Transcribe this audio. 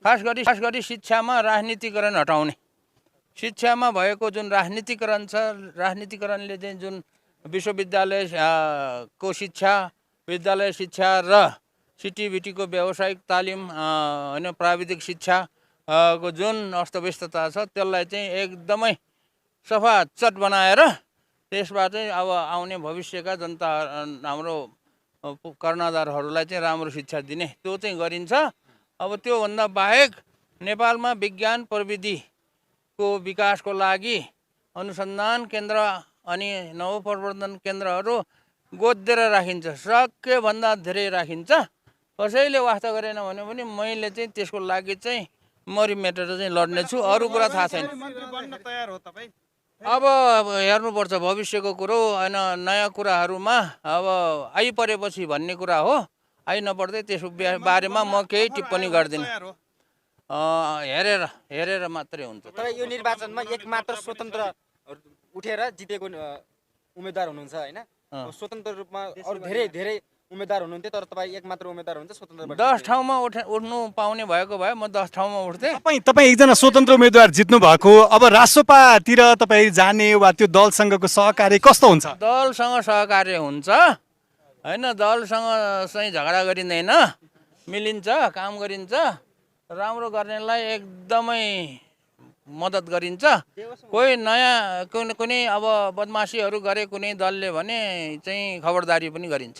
खास गरी शिक्षामा राजनीतिकरण हटाउने, शिक्षामा भएको जुन राजनीतिकरण छ, राजनीतिकरणले चाहिँ जुन विश्वविद्यालय को शिक्षा, विद्यालय शिक्षा र सिटिभिटीको व्यावसायिक तालिम होइन प्राविधिक शिक्षा को जुन अस्तव्यस्तता छ त्यसलाई चाहिँ एकदमै सफा चट बनाएर त्यसबाट चाहिँ अब आउने भविष्यका जनता हाम्रो कर्णधारहरूलाई चाहिँ राम्रो शिक्षा दिने त्यो चाहिँ गरिन्छ। अब त्योभन्दा बाहेक नेपालमा विज्ञान प्रविधिको विकासको लागि अनुसन्धान केन्द्र अनि नवप्रवर्धन केन्द्रहरू गोदेर राखिन्छ, सकेभन्दा धेरै राखिन्छ। कसैले वास्ता गरेन भने पनि मैले चाहिँ त्यसको लागि चाहिँ मरिमेटेर चाहिँ लड्नेछु, अरू कुरा थाहा छैन। अब हेर्नुपर्छ भविष्यको कुरो होइन, नयाँ कुराहरूमा अब आइपरेपछि भन्ने कुरा हो, आइ नपर्दै त्यसको बारेमा म केही टिप्पणी गर्दिनँ। हेरेर मात्रै हुन्छ। तर यो निर्वाचनमा एक मात्र स्वतन्त्र उठेर जितेको उम्मेदवार हुनुहुन्छ होइन, स्वतन्त्र रूपमा अरू धेरै उम्मेदवार हुनुहुन्थ्यो तर तपाईँ एक मात्र उम्मेदवार हुनुहुन्छ स्वतन्त्र। 10 ठाउँमा उठ्नु पाउने भएको भए म 10 ठाउँमा उठ्थेँ। तपाईँ एकजना स्वतन्त्र उम्मेदवार जित्नु भएको, अब रासोपातिर तपाईँ जाने वा त्यो दलसँगको सहकार्य कस्तो हुन्छ? दलसँग सहकार्य हुन्छ होइन, दलसँग चाहिँ झगडा गरिँदैन, मिलिन्छ, काम गरिन्छ, राम्रो गर्नेलाई एकदमै मद्दत गरिन्छ। कोही नयाँ कुनै अब बदमासीहरू गरे कुनै दलले भने चाहिँ खबरदारी पनि गरिन्छ।